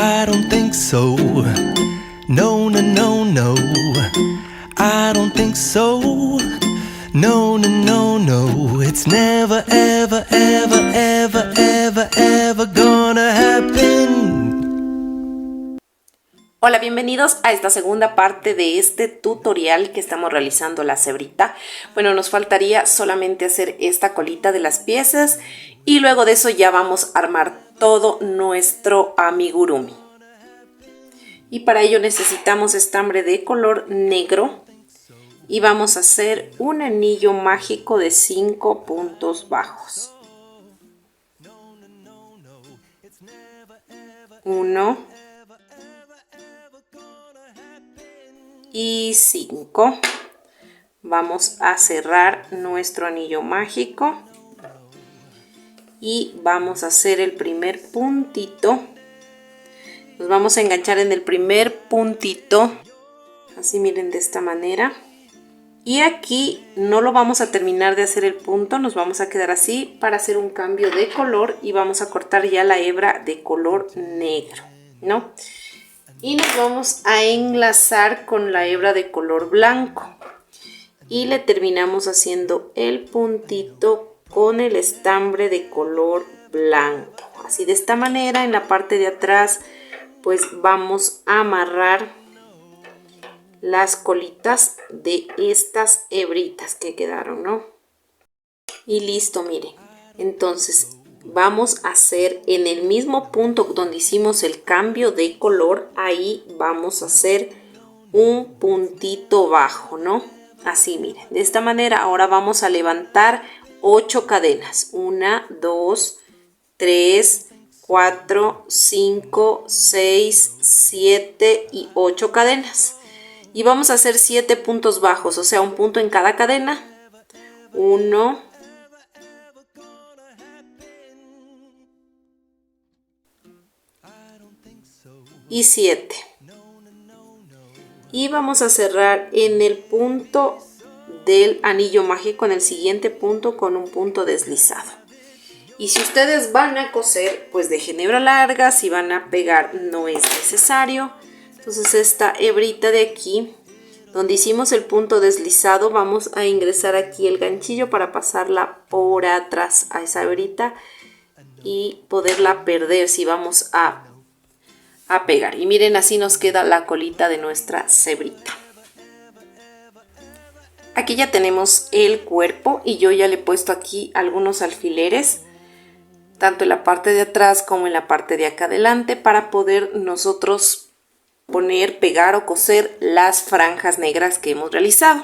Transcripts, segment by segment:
I don't think so. No, no, no, no. I don't think so. No, no, no, no. It's never, ever, ever, ever, ever, ever gonna happen. Hola, bienvenidos a esta segunda parte de este tutorial que estamos realizando la cebrita. Bueno, nos faltaría solamente hacer esta colita de las piezas y luego de eso ya vamos a armar todo nuestro amigurumi. Y para ello necesitamos estambre de color negro y vamos a hacer un anillo mágico de 5 puntos bajos. 1 y 5. Vamos a cerrar nuestro anillo mágico y vamos a hacer el primer puntito. Nos vamos a enganchar en el primer puntito, así miren, de esta manera. Y aquí no lo vamos a terminar de hacer el punto, nos vamos a quedar así para hacer un cambio de color y vamos a cortar ya la hebra de color negro, ¿no? Y nos vamos a enlazar con la hebra de color blanco y le terminamos haciendo el puntito con el estambre de color blanco. Así, de esta manera, en la parte de atrás pues vamos a amarrar las colitas de estas hebritas que quedaron, ¿no? Y listo, miren. Entonces vamos a hacer en el mismo punto donde hicimos el cambio de color, ahí vamos a hacer un puntito bajo, ¿no? Así, miren, de esta manera. Ahora vamos a levantar 8 cadenas. 1, 2, 3, 4, 5, 6, 7 y 8 cadenas. Y vamos a hacer 7 puntos bajos, o sea, un punto en cada cadena. 1, y 7. Y vamos a cerrar en el punto del anillo mágico, en el siguiente punto, con un punto deslizado. Y si ustedes van a coser, pues dejen hebra larga. Si van a pegar, no es necesario. Entonces esta hebrita de aquí, donde hicimos el punto deslizado, vamos a ingresar aquí el ganchillo para pasarla por atrás a esa hebrita y poderla perder si vamos a pegar. Y miren, así nos queda la colita de nuestra cebrita. Aquí ya tenemos el cuerpo y yo ya le he puesto aquí algunos alfileres, tanto en la parte de atrás como en la parte de acá adelante, para poder nosotros poner, pegar o coser las franjas negras que hemos realizado.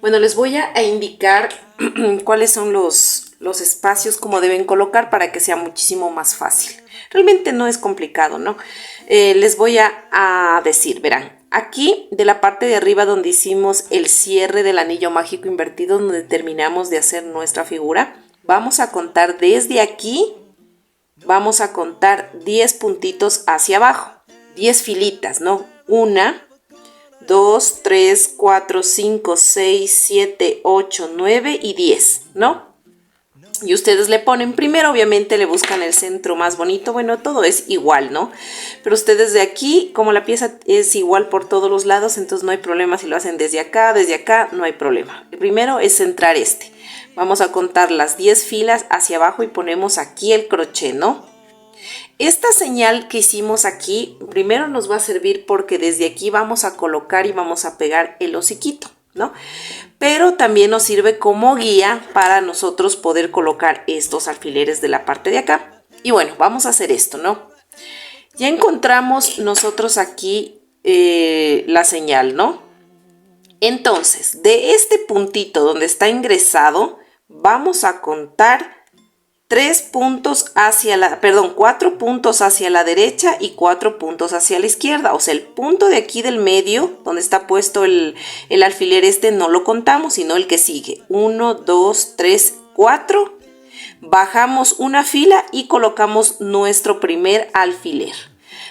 Bueno, les voy a indicar cuáles son los espacios, como deben colocar para que sea muchísimo más fácil. Realmente no es complicado, ¿no? Les voy a decir, verán, aquí de la parte de arriba donde hicimos el cierre del anillo mágico invertido, donde terminamos de hacer nuestra figura, vamos a contar desde aquí, vamos a contar 10 puntitos hacia abajo. 10 filitas, ¿no? 1, 2, 3, 4, 5, 6, 7, 8, 9 y 10, ¿no? Y ustedes le ponen primero, obviamente le buscan el centro más bonito. Bueno, todo es igual, ¿no? Pero ustedes de aquí, como la pieza es igual por todos los lados, entonces no hay problema si lo hacen desde acá, no hay problema. El primero es centrar este. Vamos a contar las 10 filas hacia abajo y ponemos aquí el crochet, ¿no? Esta señal que hicimos aquí, primero nos va a servir porque desde aquí vamos a colocar y vamos a pegar el hociquito, ¿no? Pero también nos sirve como guía para nosotros poder colocar estos alfileres de la parte de acá. Y bueno, vamos a hacer esto, ¿no? Ya encontramos nosotros aquí la señal, ¿no? Entonces, de este puntito donde está ingresado, vamos a contar 4 puntos hacia la derecha y 4 puntos hacia la izquierda. O sea, el punto de aquí del medio, donde está puesto el alfiler no lo contamos, sino el que sigue. 1, 2, 3, 4. Bajamos una fila y colocamos nuestro primer alfiler.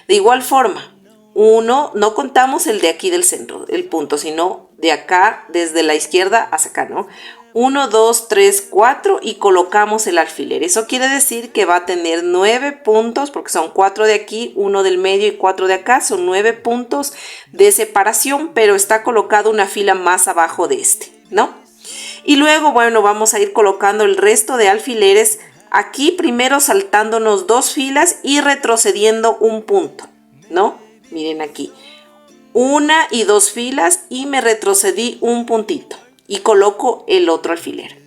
De igual forma, no contamos el de aquí del centro, el punto, sino de acá, desde la izquierda hacia acá, ¿no? 1, 2, 3, 4 y colocamos el alfiler. Eso quiere decir que va a tener 9 puntos, porque son 4 de aquí, 1 del medio y 4 de acá. Son 9 puntos de separación, pero está colocado una fila más abajo de este, ¿no? Y luego, bueno, vamos a ir colocando el resto de alfileres aquí, primero saltándonos 2 filas y retrocediendo un punto, ¿no? Miren aquí, 1 y 2 filas y me retrocedí un puntito. Y coloco el otro alfiler.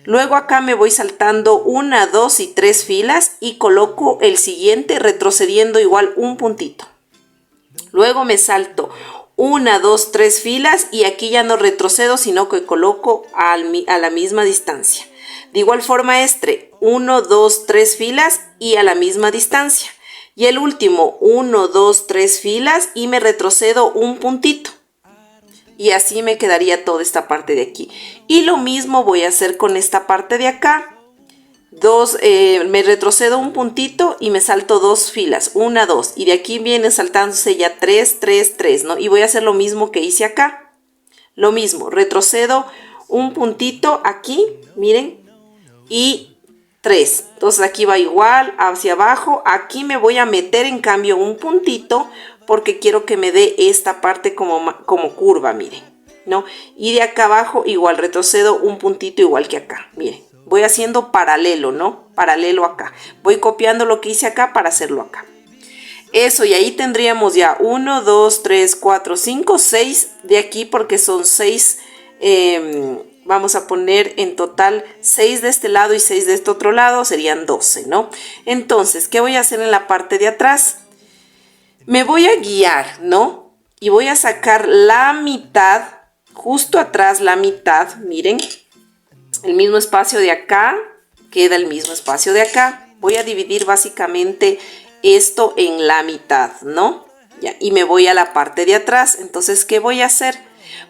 Luego acá me voy saltando 1, 2 y 3 filas y coloco el siguiente retrocediendo igual un puntito. Luego me salto 1, 2, 3 filas y aquí ya no retrocedo, sino que coloco a la misma distancia. De igual forma 1, 2, 3 filas y a la misma distancia. Y el último 1, 2, 3 filas y me retrocedo un puntito. Y así me quedaría toda esta parte de aquí. Y lo mismo voy a hacer con esta parte de acá. Me retrocedo un puntito y me salto 2 filas. 1, 2. Y de aquí viene saltándose ya 3, 3, 3, ¿no? Y voy a hacer lo mismo que hice acá. Lo mismo, retrocedo un puntito aquí, miren. Y 3. Entonces aquí va igual hacia abajo. Aquí me voy a meter en cambio un puntito, porque quiero que me dé esta parte como curva, miren, ¿no? Y de acá abajo igual retrocedo un puntito igual que acá, miren. Voy haciendo paralelo, ¿no? Paralelo acá. Voy copiando lo que hice acá para hacerlo acá. Eso, y ahí tendríamos ya 1, 2, 3, 4, 5, 6 de aquí, porque son 6, vamos a poner en total 6 de este lado y 6 de este otro lado, serían 12, ¿no? Entonces, ¿qué voy a hacer en la parte de atrás? Me voy a guiar, ¿no? Y voy a sacar la mitad, justo atrás la mitad, miren. El mismo espacio de acá, queda el mismo espacio de acá. Voy a dividir básicamente esto en la mitad, ¿no? Ya, y me voy a la parte de atrás. Entonces, ¿qué voy a hacer?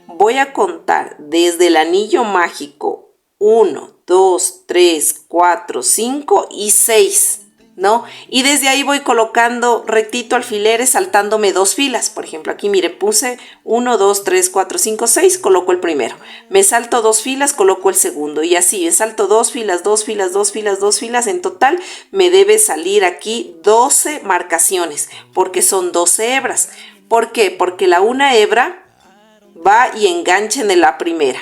Voy a contar desde el anillo mágico 1, 2, 3, 4, 5 y 6. ¿No? Y desde ahí voy colocando rectito alfileres saltándome 2 filas. Por ejemplo, aquí mire, puse 1, 2, 3, 4, 5, 6, coloco el primero. Me salto 2 filas, coloco el segundo. Y así, me salto 2 filas, 2 filas, 2 filas, 2 filas. En total me debe salir aquí 12 marcaciones, porque son 12 hebras. ¿Por qué? Porque la una hebra va y engancha en la primera.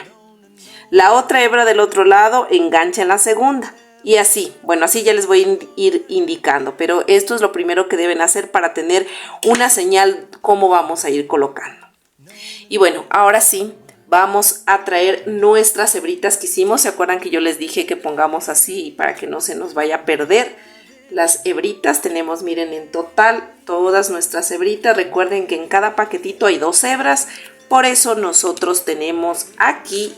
La otra hebra del otro lado engancha en la segunda. Y así, bueno, así ya les voy a ir indicando, pero esto es lo primero que deben hacer para tener una señal cómo vamos a ir colocando. Y bueno, ahora sí, vamos a traer nuestras hebritas que hicimos. ¿Se acuerdan que yo les dije que pongamos así para que no se nos vaya a perder las hebritas? Tenemos, miren, en total todas nuestras hebritas. Recuerden que en cada paquetito hay 2 hebras, por eso nosotros tenemos aquí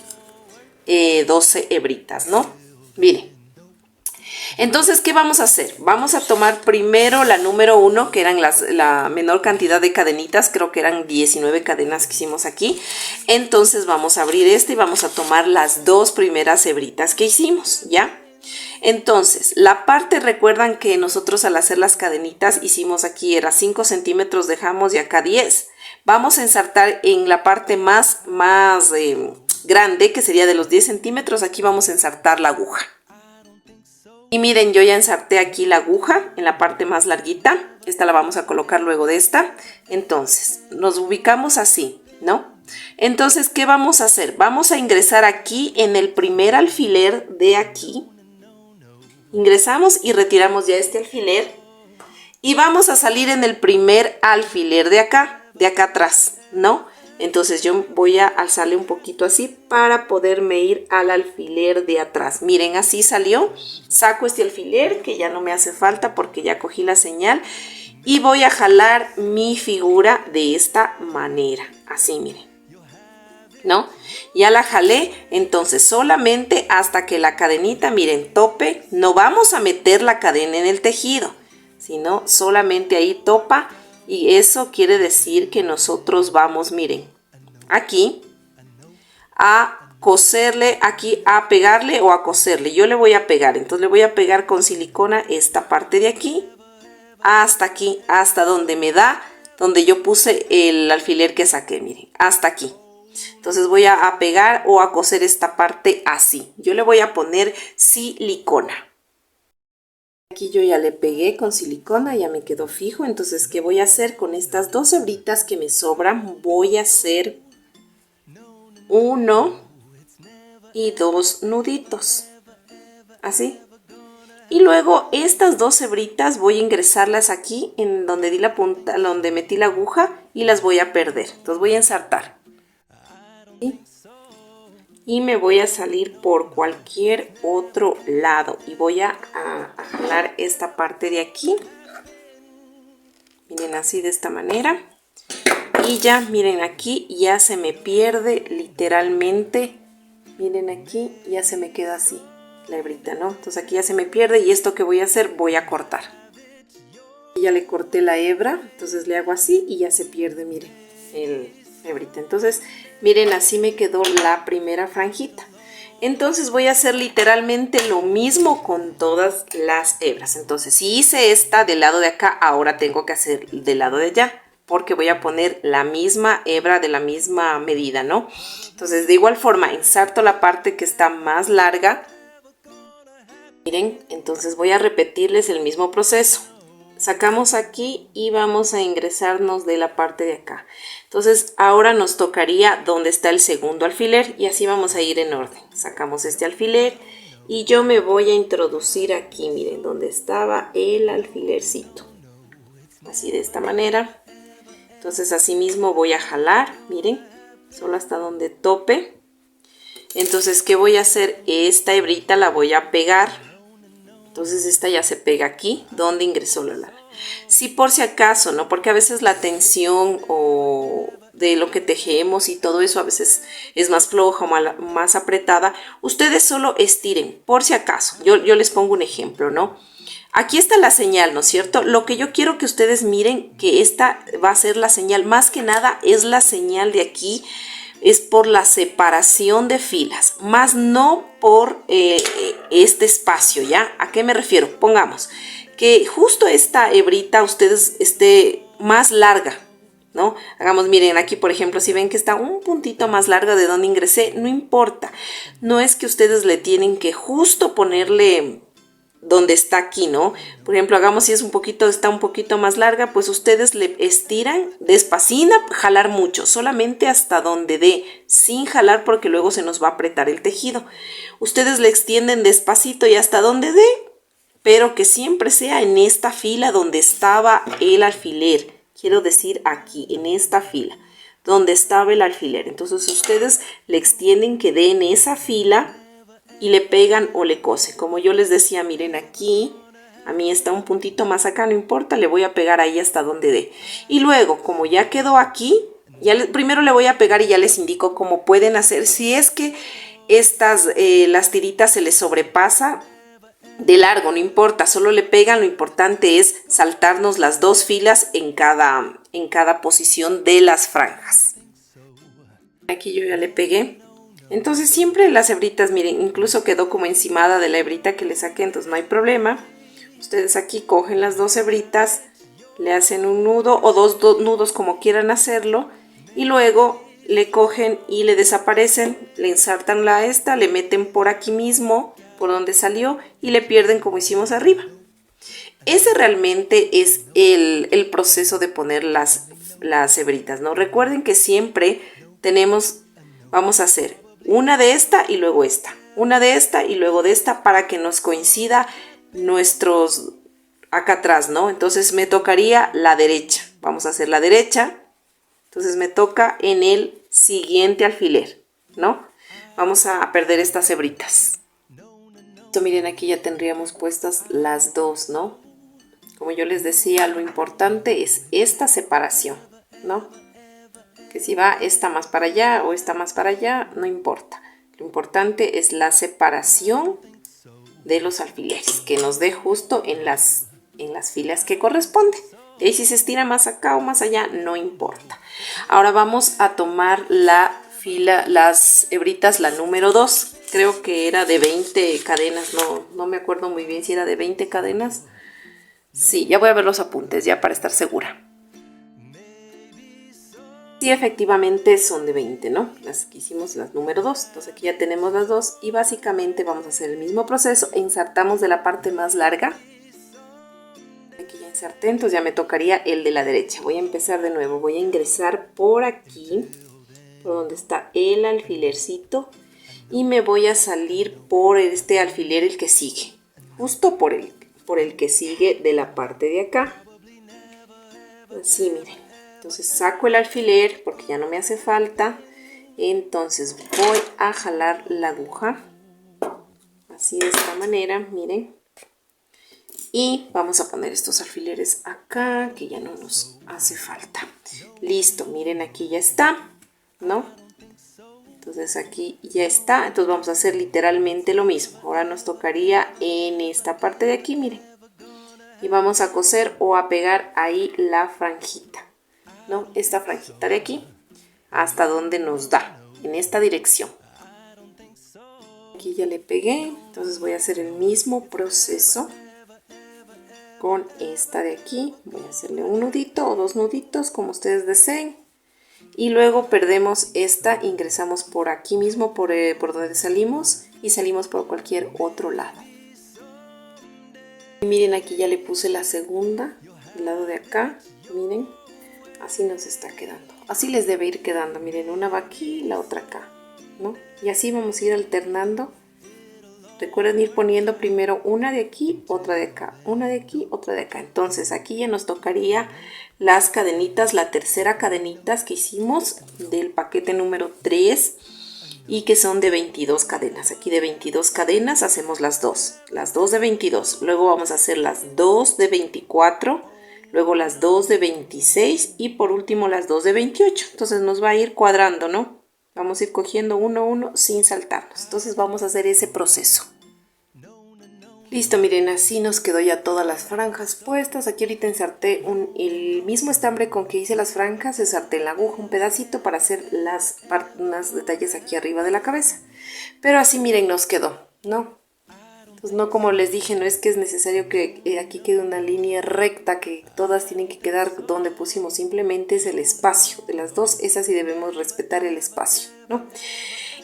12 hebritas, ¿no? Miren. Entonces, ¿qué vamos a hacer? Vamos a tomar primero la número 1, que eran la menor cantidad de cadenitas, creo que eran 19 cadenas que hicimos aquí. Entonces vamos a abrir y vamos a tomar las 2 primeras hebritas que hicimos, ¿ya? Entonces, la parte, recuerdan que nosotros al hacer las cadenitas hicimos aquí, era 5 centímetros dejamos y acá 10. Vamos a ensartar en la parte más grande, que sería de los 10 centímetros, aquí vamos a ensartar la aguja. Y miren, yo ya ensarté aquí la aguja en la parte más larguita. Esta la vamos a colocar luego de esta. Entonces, nos ubicamos así, ¿no? Entonces, ¿qué vamos a hacer? Vamos a ingresar aquí en el primer alfiler de aquí. Ingresamos y retiramos ya este alfiler. Y vamos a salir en el primer alfiler de acá atrás, ¿no? Entonces yo voy a alzarle un poquito así para poderme ir al alfiler de atrás. Miren, así salió. Saco este alfiler que ya no me hace falta porque ya cogí la señal. Y voy a jalar mi figura de esta manera. Así, miren. ¿No? Ya la jalé. Entonces solamente hasta que la cadenita, miren, tope. No vamos a meter la cadena en el tejido, sino solamente ahí topa. Y eso quiere decir que nosotros vamos, miren, aquí a coserle, aquí a pegarle o a coserle. Yo le voy a pegar, entonces le voy a pegar con silicona esta parte de aquí, hasta donde me da, donde yo puse el alfiler que saqué, miren, hasta aquí. Entonces voy a pegar o a coser esta parte así. Yo le voy a poner silicona. Aquí yo ya le pegué con silicona, ya me quedó fijo. Entonces, ¿qué voy a hacer? Con estas 2 hebritas que me sobran, voy a hacer 1 y 2 nuditos. Así. Y luego estas 2 hebritas voy a ingresarlas aquí en donde di la punta, donde metí la aguja, y las voy a perder. Entonces voy a ensartar. ¿Sí? Y me voy a salir por cualquier otro lado y voy a jalar esta parte de aquí. Miren, así de esta manera. Y ya, miren, aquí ya se me pierde literalmente. Miren, aquí ya se me queda así la hebrita, ¿no? Entonces aquí ya se me pierde, y esto que voy a hacer, voy a cortar. Y ya le corté la hebra, entonces le hago así y ya se pierde, miren, la hebrita. Entonces, miren, así me quedó la primera franjita. Entonces voy a hacer literalmente lo mismo con todas las hebras. Entonces, si hice esta del lado de acá, ahora tengo que hacer del lado de allá, porque voy a poner la misma hebra de la misma medida, ¿no? Entonces, de igual forma, ensarto la parte que está más larga. Miren, entonces voy a repetirles el mismo proceso. Sacamos aquí y vamos a ingresarnos de la parte de acá. Entonces ahora nos tocaría donde está el segundo alfiler, y así vamos a ir en orden. Sacamos este alfiler y yo me voy a introducir aquí, miren, donde estaba el alfilercito. Así de esta manera. Entonces así mismo voy a jalar, miren, solo hasta donde tope. Entonces, ¿qué voy a hacer? Esta hebrita la voy a pegar. Entonces esta ya se pega aquí donde ingresó la lana. Si por si acaso, ¿no? Porque a veces la tensión o de lo que tejemos y todo eso a veces es más floja o más apretada. Ustedes solo estiren, por si acaso. Yo les pongo un ejemplo, ¿no? Aquí está la señal, ¿no es cierto? Lo que yo quiero que ustedes miren, que esta va a ser la señal. Más que nada es la señal de aquí. Es por la separación de filas, más no por este espacio, ¿ya? ¿A qué me refiero? Pongamos que justo esta hebrita ustedes esté más larga, ¿no? Hagamos, miren, aquí por ejemplo, si ven que está un puntito más larga de donde ingresé, no importa. No es que ustedes le tienen que justo ponerle donde está aquí, ¿no? Por ejemplo, hagamos si es está un poquito más larga, pues ustedes le estiran despacito, jalar mucho, solamente hasta donde dé, sin jalar porque luego se nos va a apretar el tejido. Ustedes le extienden despacito y hasta donde dé, pero que siempre sea en esta fila donde estaba el alfiler. Quiero decir aquí, en esta fila, donde estaba el alfiler. Entonces ustedes le extienden que dé en esa fila y le pegan o le cosen. Como yo les decía, miren aquí, a mí está un puntito más acá, no importa, le voy a pegar ahí hasta donde dé. Y luego, como ya quedó aquí, primero le voy a pegar y ya les indico cómo pueden hacer. Si es que las tiritas se les sobrepasa de largo, no importa, solo le pegan, lo importante es saltarnos las 2 filas en cada posición de las franjas. Aquí yo ya le pegué. Entonces siempre las hebritas, miren, incluso quedó como encimada de la hebrita que le saqué, entonces no hay problema. Ustedes aquí cogen las 2 hebritas, le hacen un nudo o dos nudos como quieran hacerlo, y luego le cogen y le desaparecen, le ensartan le meten por aquí mismo, por donde salió, y le pierden como hicimos arriba. Ese realmente es el proceso de poner las hebritas, ¿no? Recuerden que siempre vamos a hacer una de esta y luego esta, una de esta y luego de esta, para que nos coincida nuestros acá atrás, ¿no? Entonces me tocaría la derecha, vamos a hacer la derecha, entonces me toca en el siguiente alfiler, ¿no? Vamos a perder estas hebritas. Esto, miren, aquí ya tendríamos puestas las 2, ¿no? Como yo les decía, lo importante es esta separación, ¿no? Que si va esta más para allá o esta más para allá, no importa. Lo importante es la separación de los alfileres, que nos dé justo en las filas que corresponden. Y si se estira más acá o más allá, no importa. Ahora vamos a tomar las hebritas, la número 2. Creo que era de 20 cadenas, no me acuerdo muy bien si era de 20 cadenas. Sí, ya voy a ver los apuntes ya para estar segura. Sí, efectivamente son de 20, ¿no? Las que hicimos, las número 2. Entonces aquí ya tenemos las dos y básicamente vamos a hacer el mismo proceso. Insertamos de la parte más larga. Aquí ya inserté, entonces ya me tocaría el de la derecha. Voy a empezar de nuevo. Voy a ingresar por aquí, por donde está el alfilercito. Y me voy a salir por este alfiler, el que sigue. Justo por el que sigue de la parte de acá. Así, miren. Entonces saco el alfiler porque ya no me hace falta. Entonces voy a jalar la aguja. Así de esta manera, miren. Y vamos a poner estos alfileres acá que ya no nos hace falta. Listo, miren, aquí ya está, ¿no? Entonces aquí ya está. Entonces vamos a hacer literalmente lo mismo. Ahora nos tocaría en esta parte de aquí, miren. Y vamos a coser o a pegar ahí la franjita, ¿no? Esta franjita de aquí hasta donde nos da, en esta dirección. Aquí ya le pegué, entonces voy a hacer el mismo proceso con esta de aquí. Voy a hacerle un nudito o dos nuditos como ustedes deseen. Y luego perdemos esta, ingresamos por aquí mismo, por donde salimos, y salimos por cualquier otro lado. Y miren, aquí ya le puse la segunda, del lado de acá, miren, así nos está quedando. Así les debe ir quedando, miren, una va aquí y la otra acá, ¿no? Y así vamos a ir alternando. Recuerden ir poniendo primero una de aquí, otra de acá, una de aquí, otra de acá. Entonces aquí ya nos tocaría las cadenitas, la tercera cadenitas que hicimos del paquete número 3 y que son de 22 cadenas. Aquí de 22 cadenas hacemos las dos de 22. Luego vamos a hacer las 2 de 24, luego las 2 de 26 y por último las 2 de 28. Entonces nos va a ir cuadrando, ¿no? Vamos a ir cogiendo uno a uno sin saltarnos. Entonces vamos a hacer ese proceso. Listo, miren, así nos quedó ya todas las franjas puestas. Aquí ahorita inserté el mismo estambre con que hice las franjas, inserté en la aguja un pedacito para hacer unos detalles aquí arriba de la cabeza. Pero así, miren, nos quedó, ¿no? Pues no, como les dije, no es que es necesario que aquí quede una línea recta, que todas tienen que quedar donde pusimos, simplemente es el espacio de las dos, es así, debemos respetar el espacio, ¿no?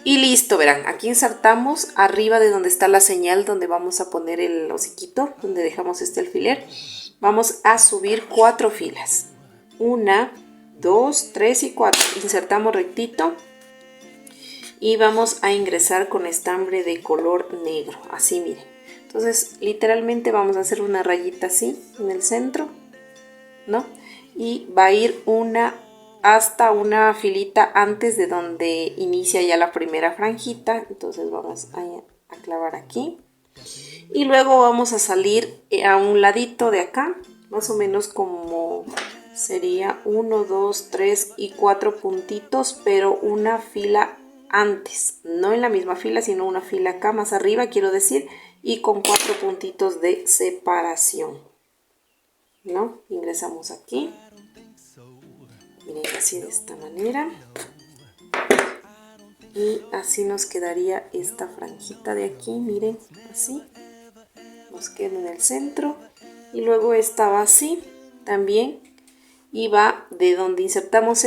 Y listo, verán, aquí insertamos arriba de donde está la señal, donde vamos a poner el hociquito, donde dejamos este alfiler, vamos a subir 4 filas, 1, 2, 3 y 4, insertamos rectito. Y vamos a ingresar con estambre de color negro, así miren. Entonces literalmente vamos a hacer una rayita así en el centro, ¿no? Y va a ir hasta una filita antes de donde inicia ya la primera franjita. Entonces vamos a clavar aquí. Y luego vamos a salir a un ladito de acá, más o menos como sería 1, 2, 3 y 4 puntitos, pero una fila antes, no en la misma fila, sino una fila acá más arriba, quiero decir, y con 4 puntitos de separación, ¿no? Ingresamos aquí, miren, así de esta manera, y así nos quedaría esta franjita de aquí, miren, así, nos queda en el centro, y luego esta va así, también, y va de donde insertamos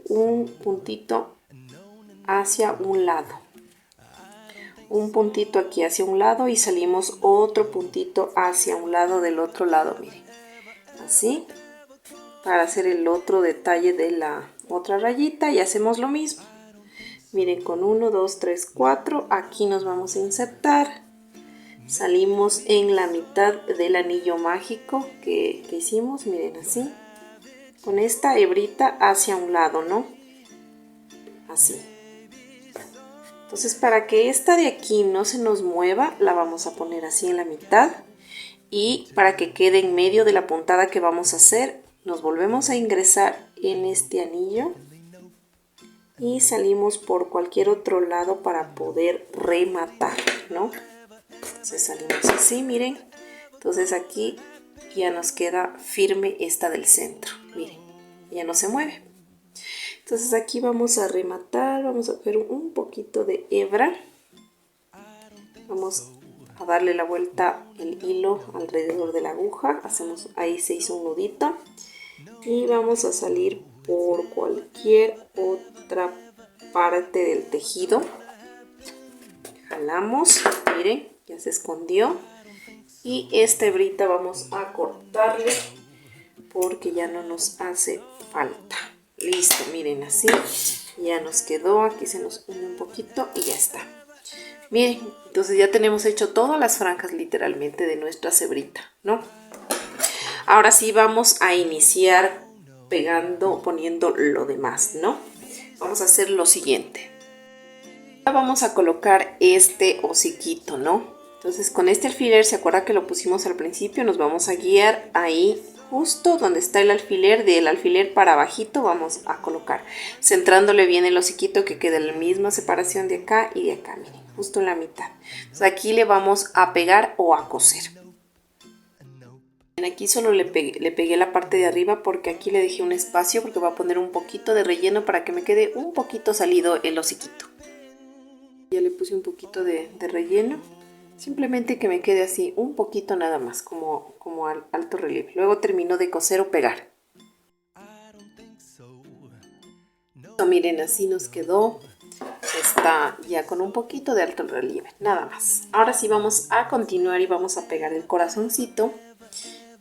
un puntito hacia un lado, un puntito aquí hacia un lado y salimos otro puntito hacia un lado del otro lado, miren, así, para hacer el otro detalle de la otra rayita. Y hacemos lo mismo, miren, con 1, 2, 3, 4, aquí nos vamos a insertar, salimos en la mitad del anillo mágico que hicimos, miren, así, con esta hebrita hacia un lado, ¿no? Así. Entonces, para que esta de aquí no se nos mueva, la vamos a poner así en la mitad. Y para que quede en medio de la puntada que vamos a hacer, nos volvemos a ingresar en este anillo. Y salimos por cualquier otro lado para poder rematar, ¿no? Entonces salimos así, miren. Entonces aquí ya nos queda firme esta del centro. Miren, ya no se mueve. Entonces aquí vamos a rematar, vamos a hacer un poquito de hebra, vamos a darle la vuelta el hilo alrededor de la aguja, ahí se hizo un nudito y vamos a salir por cualquier otra parte del tejido. Jalamos, miren, ya se escondió. Y esta hebrita vamos a cortarle porque ya no nos hace falta. Listo, miren, así ya nos quedó. Aquí se nos une un poquito y ya está. Miren, entonces ya tenemos hecho todas las franjas literalmente de nuestra hebrita, ¿no? Ahora sí vamos a iniciar poniendo lo demás, ¿no? Vamos a hacer lo siguiente. Ahora vamos a colocar este hociquito, ¿no? Entonces con este alfiler, ¿se acuerda que lo pusimos al principio? Nos vamos a guiar ahí, justo donde está el alfiler, del alfiler para abajito vamos a colocar, centrándole bien el hociquito que quede la misma separación de acá y de acá, miren, justo en la mitad. Entonces aquí le vamos a pegar o a coser. Aquí solo le pegué la parte de arriba porque aquí le dejé un espacio porque voy a poner un poquito de relleno para que me quede un poquito salido el hociquito. Ya le puse un poquito de relleno. Simplemente que me quede así, un poquito nada más, como al alto relieve. Luego termino de coser o pegar. Miren, así nos quedó. Está ya con un poquito de alto relieve, nada más. Ahora sí vamos a continuar y vamos a pegar el corazoncito,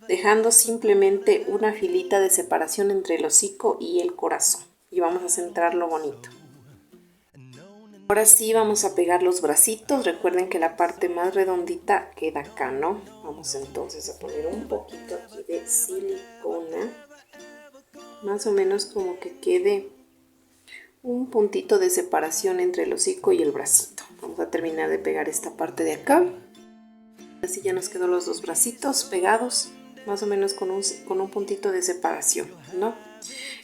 dejando simplemente una filita de separación entre el hocico y el corazón. Y vamos a centrarlo bonito. Ahora sí vamos a pegar los bracitos. Recuerden que la parte más redondita queda acá, ¿no? Vamos entonces a poner un poquito aquí de silicona. Más o menos como que quede un puntito de separación entre el hocico y el bracito. Vamos a terminar de pegar esta parte de acá. Así ya nos quedó los dos bracitos pegados. Más o menos con un puntito de separación, ¿no?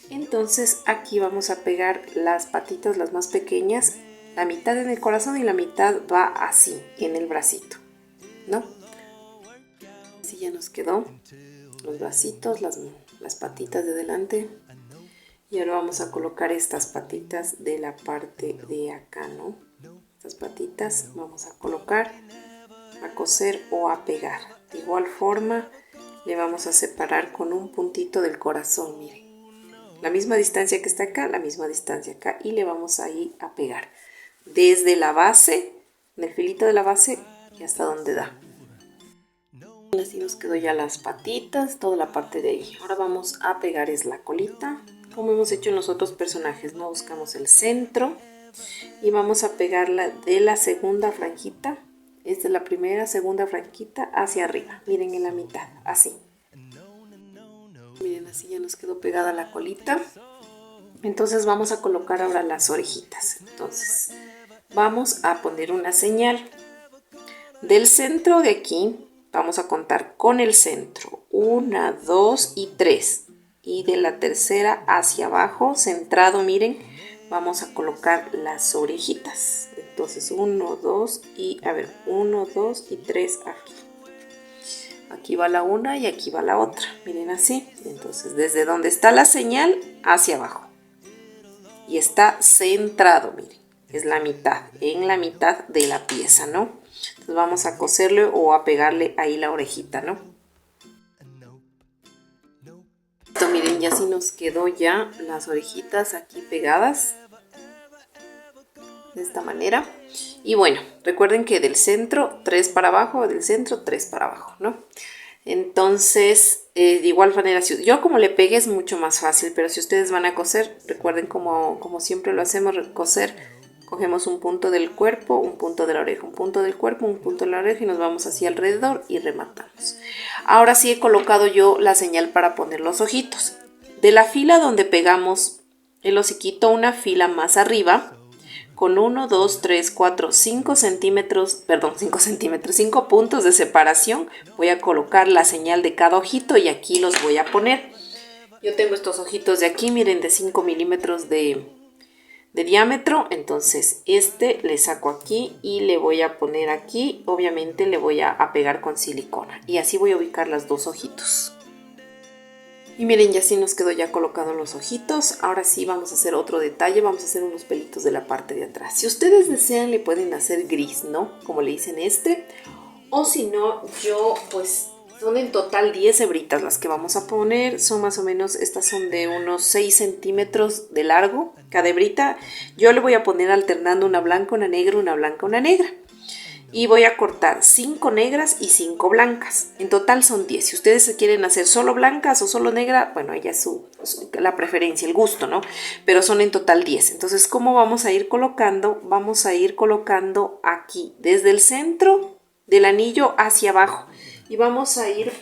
Entonces aquí vamos a pegar las patitas, las más pequeñas. La mitad en el corazón y la mitad va así, en el bracito, ¿no? Así ya nos quedó los bracitos, las patitas de delante. Y ahora vamos a colocar estas patitas de la parte de acá, ¿no? Estas patitas vamos a colocar, a coser o a pegar. De igual forma le vamos a separar con un puntito del corazón, miren. La misma distancia que está acá, la misma distancia acá. Y le vamos a ir a pegar. Desde la base, del filito de la base y hasta donde da. Así nos quedó ya las patitas, toda la parte de ahí. Ahora vamos a pegar es la colita, como hemos hecho en los otros personajes, ¿no? Buscamos el centro y vamos a pegarla de la segunda franjita. Esta es la primera, segunda franjita hacia arriba. Miren en la mitad, así. Miren, así ya nos quedó pegada la colita. Entonces vamos a colocar ahora las orejitas. Entonces vamos a poner una señal del centro de aquí. Vamos a contar con el centro 1, 2 y 3, y de la tercera hacia abajo centrado, miren, vamos a colocar las orejitas. Entonces 1, 2 y 1, 2 y 3 aquí. Aquí va la una y aquí va la otra, miren así. Entonces desde donde está la señal hacia abajo. Y está centrado, miren, es la mitad, en la mitad de la pieza, ¿no? Entonces vamos a coserle o a pegarle ahí la orejita, ¿no? Esto, miren, ya sí nos quedó ya las orejitas aquí pegadas. De esta manera. Y bueno, recuerden que del centro 3 para abajo, del centro 3 para abajo, ¿no? Entonces, de igual manera, yo como le pegué es mucho más fácil, pero si ustedes van a coser, recuerden como siempre lo hacemos, coser, cogemos un punto del cuerpo, un punto de la oreja, un punto del cuerpo, un punto de la oreja y nos vamos así alrededor y rematamos. Ahora sí he colocado yo la señal para poner los ojitos. De la fila donde pegamos el hociquito, una fila más arriba, con 1, 2, 3, 4, 5 centímetros, perdón, 5 puntos de separación, voy a colocar la señal de cada ojito y aquí los voy a poner. Yo tengo estos ojitos de aquí, miren, de 5 milímetros de diámetro, entonces este le saco aquí y le voy a poner aquí, obviamente le voy a pegar con silicona y así voy a ubicar los dos ojitos. Y miren, ya así nos quedó ya colocados los ojitos. Ahora sí vamos a hacer otro detalle, vamos a hacer unos pelitos de la parte de atrás. Si ustedes desean le pueden hacer gris, ¿no? Como le dicen este. O si no, yo pues Son en total 10 hebritas las que vamos a poner. Son más o menos, estas son de unos 6 centímetros de largo. Cada hebrita yo le voy a poner alternando una blanca, una negra, una blanca, una negra. Y voy a cortar 5 negras y 5 blancas. En total son 10. Si ustedes quieren hacer solo blancas o solo negra, bueno, ella es la preferencia, el gusto, ¿no? Pero son en total 10. Entonces, ¿cómo vamos a ir colocando? Vamos a ir colocando aquí, desde el centro del anillo hacia abajo. Y vamos a ir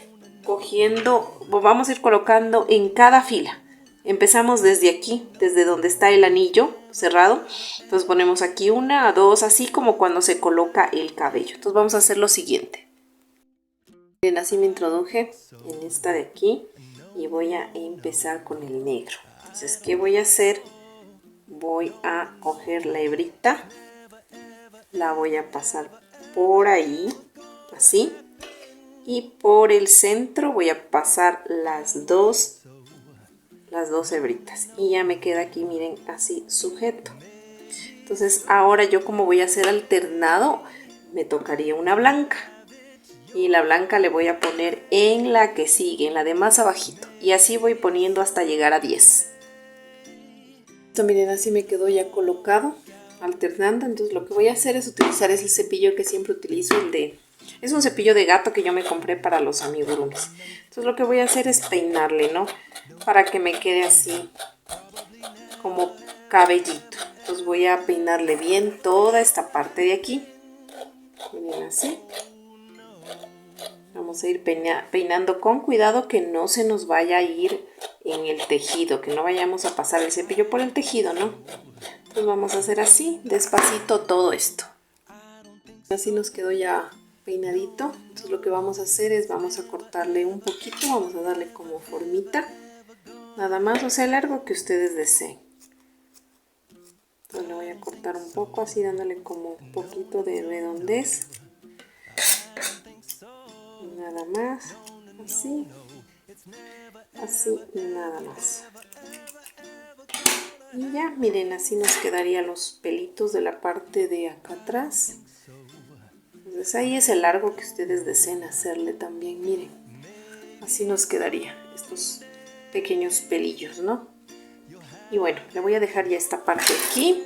cogiendo, vamos a ir colocando en cada fila. Empezamos desde aquí, desde donde está el anillo cerrado. Entonces ponemos aquí 1, 2, así como cuando se coloca el cabello. Entonces vamos a hacer lo siguiente. Bien, así me introduje en esta de aquí y voy a empezar con el negro. Entonces, ¿qué voy a hacer? Voy a coger la hebrita, la voy a pasar por ahí, así. Y por el centro voy a pasar las dos hebritas. Y ya me queda aquí, miren, así sujeto. Entonces ahora yo, como voy a hacer alternado, me tocaría una blanca. Y la blanca le voy a poner en la que sigue, en la de más abajito. Y así voy poniendo hasta llegar a 10. Esto, miren, así me quedó ya colocado, alternando. Entonces lo que voy a hacer es utilizar ese cepillo que siempre utilizo, es un cepillo de gato que yo me compré para los amigurumis. Entonces lo que voy a hacer es peinarle, ¿no? Para que me quede así, como cabellito. Entonces voy a peinarle bien toda esta parte de aquí. Miren, así. Vamos a ir peinando con cuidado, que no se nos vaya a ir en el tejido, que no vayamos a pasar el cepillo por el tejido, ¿no? Entonces vamos a hacer así, despacito todo esto. Así nos quedó ya peinadito. Entonces lo que vamos a hacer es, vamos a cortarle un poquito, vamos a darle como formita, nada más, o sea, el largo que ustedes deseen. Entonces le voy a cortar un poco, así dándole como un poquito de redondez, nada más, así, nada más. Y ya, miren, así nos quedarían los pelitos de la parte de acá atrás. Entonces ahí es el largo que ustedes deseen hacerle también, miren. Así nos quedaría estos pequeños pelillos, ¿no? Y bueno, le voy a dejar ya esta parte aquí.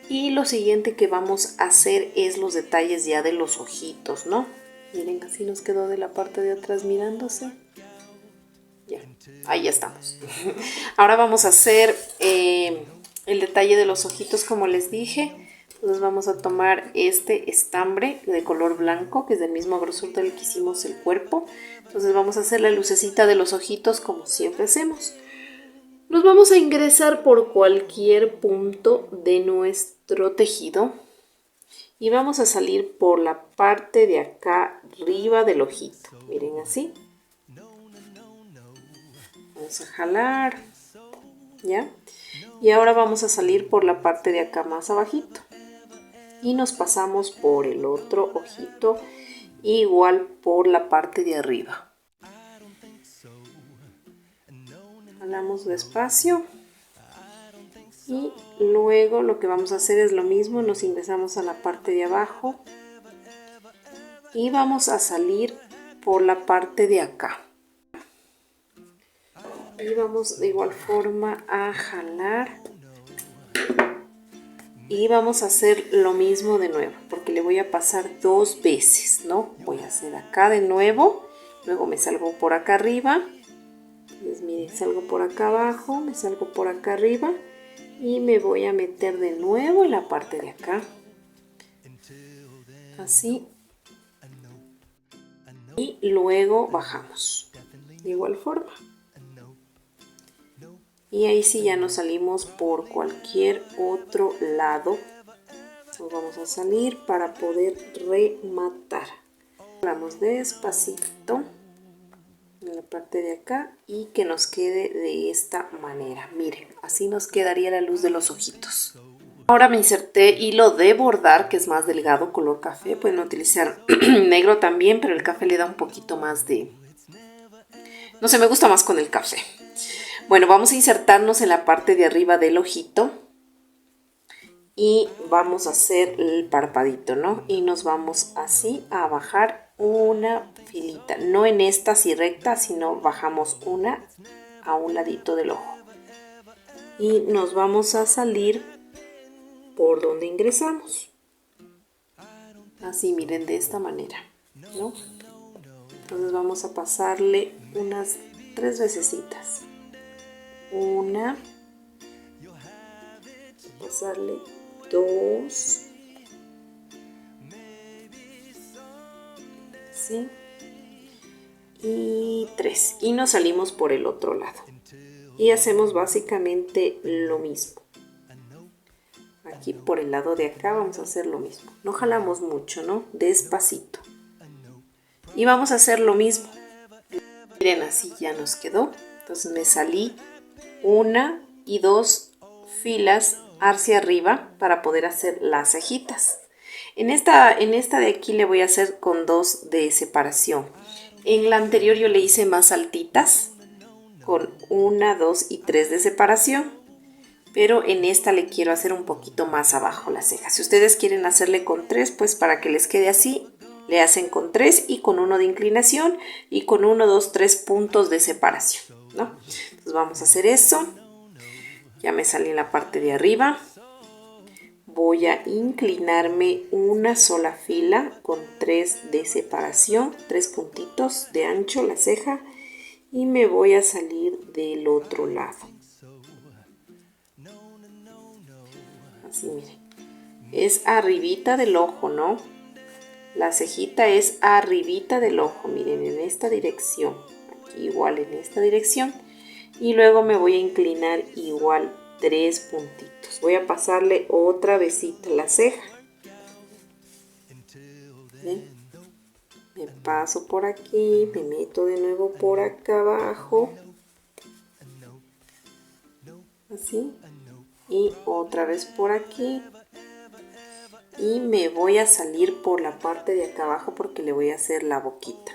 Y lo siguiente que vamos a hacer es los detalles ya de los ojitos, ¿no? Miren, así nos quedó de la parte de atrás mirándose. Ya, ahí ya estamos. Ahora vamos a hacer el detalle de los ojitos, como les dije. Entonces vamos a tomar este estambre de color blanco, que es del mismo grosor del que hicimos el cuerpo. Entonces vamos a hacer la lucecita de los ojitos como siempre hacemos. Nos vamos a ingresar por cualquier punto de nuestro tejido y vamos a salir por la parte de acá arriba del ojito. Miren, así. Vamos a jalar, ¿ya? Y ahora vamos a salir por la parte de acá más abajito. Y nos pasamos por el otro ojito, igual por la parte de arriba. Jalamos despacio. Y luego lo que vamos a hacer es lo mismo, nos ingresamos a la parte de abajo. Y vamos a salir por la parte de acá. Y vamos de igual forma a jalar. Y vamos a hacer lo mismo de nuevo, porque le voy a pasar 2 veces, ¿no? Voy a hacer acá de nuevo, luego me salgo por acá arriba. Entonces, miren, salgo por acá abajo, me salgo por acá arriba y me voy a meter de nuevo en la parte de acá. Así. Y luego bajamos. De igual forma. Y ahí sí ya nos salimos por cualquier otro lado. Nos vamos a salir para poder rematar. Vamos despacito en la parte de acá y que nos quede de esta manera. Miren, así nos quedaría la luz de los ojitos. Ahora me inserté hilo de bordar, que es más delgado, color café. Pueden utilizar negro también, pero el café le da un poquito más de... No sé, me gusta más con el café. Bueno, vamos a insertarnos en la parte de arriba del ojito y vamos a hacer el parpadito, ¿no? Y nos vamos así a bajar una filita, no en esta así recta, sino bajamos una a un ladito del ojo y nos vamos a salir por donde ingresamos, así miren, de esta manera, ¿no? Entonces vamos a pasarle unas 3 vecesitas, una, pasarle 2, ¿sí? Y 3, y nos salimos por el otro lado y hacemos básicamente lo mismo. Aquí por el lado de acá vamos a hacer lo mismo, no jalamos mucho, ¿no? Despacito, y vamos a hacer lo mismo. Miren, así ya nos quedó. Entonces me salí 1 y 2 filas hacia arriba para poder hacer las cejitas. En esta de aquí le voy a hacer con 2 de separación. En la anterior yo le hice más altitas con 1, 2 y 3 de separación, pero en esta le quiero hacer un poquito más abajo la ceja. Si ustedes quieren hacerle con 3, pues para que les quede así, le hacen con 3 y con 1 de inclinación y con 1, 2, 3 puntos de separación, ¿no? Entonces vamos a hacer eso. Ya me salí en la parte de arriba. Voy a inclinarme una sola fila con 3 de separación, 3 puntitos de ancho la ceja, y me voy a salir del otro lado. Así miren. Es arribita del ojo, ¿no? La cejita es arribita del ojo, miren, en esta dirección. Aquí igual en esta dirección. Y luego me voy a inclinar igual 3 puntitos. Voy a pasarle otra vecita la ceja. ¿Ven? Me paso por aquí, me meto de nuevo por acá abajo. Así. Y otra vez por aquí. Y me voy a salir por la parte de acá abajo porque le voy a hacer la boquita.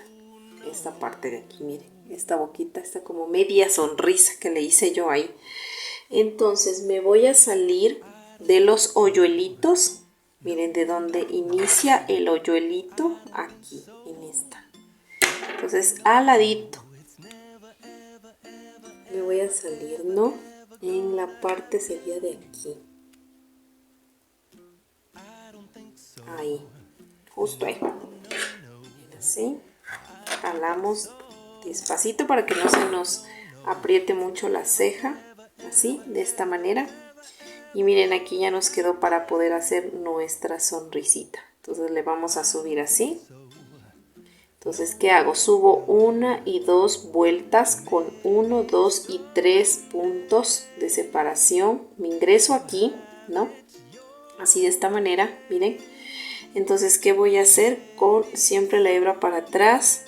Esta parte de aquí, miren. Esta boquita está como media sonrisa que le hice yo ahí. Entonces me voy a salir de los hoyuelitos. Miren de donde inicia el hoyuelito. Aquí, en esta. Entonces al ladito. Me voy a salir, ¿no? En la parte sería de aquí. Ahí. Justo ahí. Así. Jalamos despacito para que no se nos apriete mucho la ceja, así, de esta manera. Y miren, aquí ya nos quedó para poder hacer nuestra sonrisita. Entonces le vamos a subir así. Entonces, ¿qué hago? Subo 1 y 2 vueltas con 1, 2 y 3 puntos de separación. Me ingreso aquí, ¿no? Así de esta manera, miren. Entonces, ¿qué voy a hacer? Con siempre la hebra para atrás.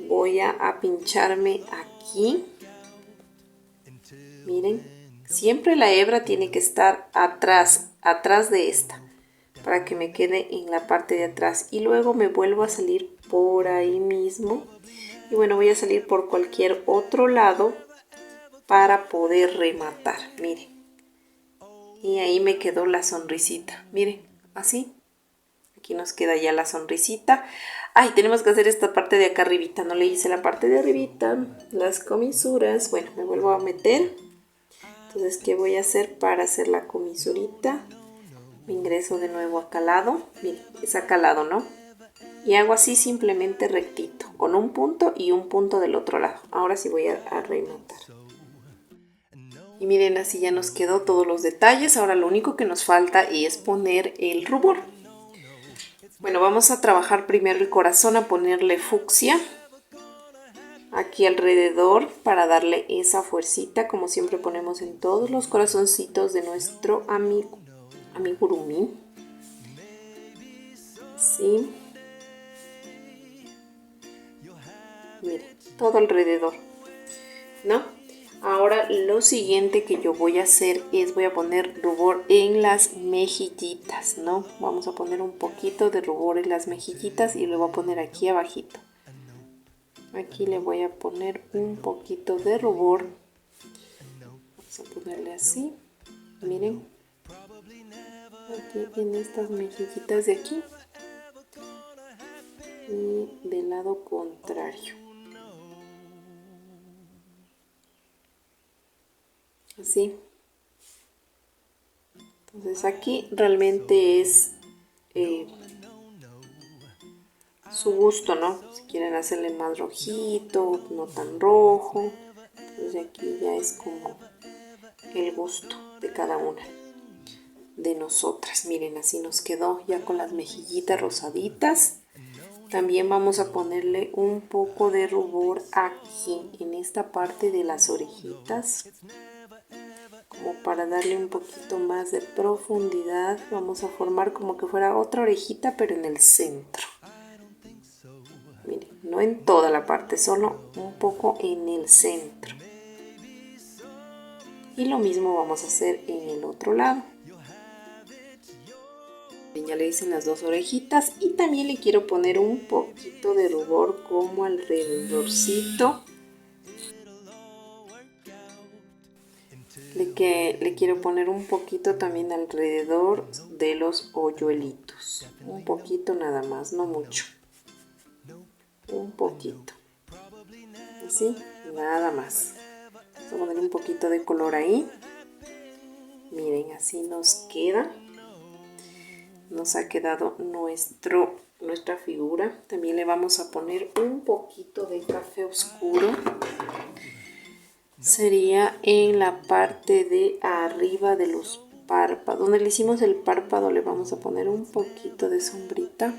Voy a pincharme aquí. Miren, siempre la hebra tiene que estar atrás de esta, para que me quede en la parte de atrás. Y luego me vuelvo a salir por ahí mismo. Y bueno, voy a salir por cualquier otro lado para poder rematar. Miren. Y ahí me quedó la sonrisita. Miren, así. Aquí nos queda ya la sonrisita. Ay, tenemos que hacer esta parte de acá arribita. No le hice la parte de arribita. Las comisuras. Bueno, me vuelvo a meter. Entonces, ¿qué voy a hacer para hacer la comisurita? Me ingreso de nuevo a calado. Miren, es a calado, ¿no? Y hago así simplemente rectito. Con un punto y un punto del otro lado. Ahora sí voy a rematar. Y miren, así ya nos quedó todos los detalles. Ahora lo único que nos falta es poner el rubor. Bueno, vamos a trabajar primero el corazón, a ponerle fucsia aquí alrededor para darle esa fuercita, como siempre ponemos en todos los corazoncitos de nuestro amigurumi. Así. Miren, todo alrededor, ¿no? Ahora lo siguiente que yo voy a hacer es voy a poner rubor en las mejillitas, ¿no? Vamos a poner un poquito de rubor en las mejillitas y lo voy a poner aquí abajito. Aquí le voy a poner un poquito de rubor. Vamos a ponerle así. Miren. Aquí en estas mejillitas de aquí. y del lado contrario. Así. Entonces aquí realmente es su gusto, ¿no? Si quieren hacerle más rojito, no tan rojo. Entonces aquí ya es como el gusto de cada una de nosotras. Miren, así nos quedó ya con las mejillitas rosaditas. También vamos a ponerle un poco de rubor aquí en esta parte de las orejitas, como para darle un poquito más de profundidad. Vamos a formar como que fuera otra orejita, pero en el centro. Miren, no en toda la parte, solo un poco en el centro. Y lo mismo vamos a hacer en el otro lado. Ya le hice las dos orejitas y también le quiero poner un poquito de rubor como alrededorcito. Le quiero poner un poquito también alrededor de los hoyuelitos. Un poquito nada más, no mucho. Un poquito. Así, nada más. Vamos a poner un poquito de color ahí. Miren, así nos queda. Nos ha quedado nuestra figura. También le vamos a poner un poquito de café oscuro. Sería en la parte de arriba de los párpados. Donde le hicimos el párpado le vamos a poner un poquito de sombrita.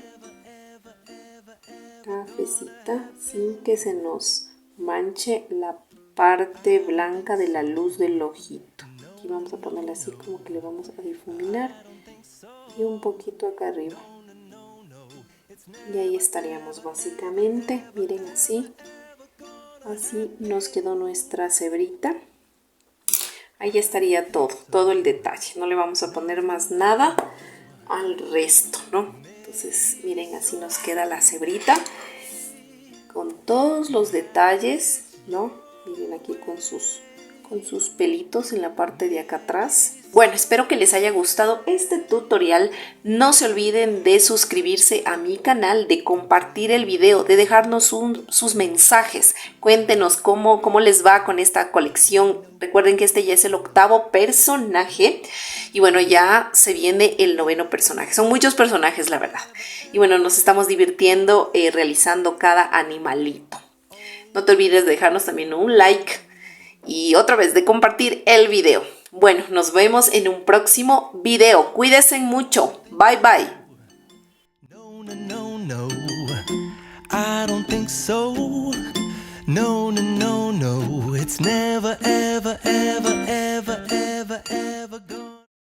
Cafecita, sin que se nos manche la parte blanca de la luz del ojito. Aquí vamos a ponerle así como que le vamos a difuminar. Y un poquito acá arriba. Y ahí estaríamos básicamente. Miren, así nos quedó nuestra cebrita. Ahí estaría todo el detalle. No le vamos a poner más nada al resto, ¿no? Entonces miren, así nos queda la cebrita con todos los detalles, ¿no? Miren aquí con sus pelitos en la parte de acá atrás. Bueno, espero que les haya gustado este tutorial. No se olviden de suscribirse a mi canal, de compartir el video, de dejarnos sus mensajes. Cuéntenos cómo les va con esta colección. Recuerden que este ya es el 8º personaje. Y bueno, ya se viene el 9º personaje. Son muchos personajes, la verdad. Y bueno, nos estamos divirtiendo realizando cada animalito. No te olvides de dejarnos también un like y otra vez de compartir el video. Bueno, nos vemos en un próximo video. Cuídense mucho. Bye bye. No, no, no, no, I don't think so. No, no, no, no, it's never, ever, ever, ever, ever.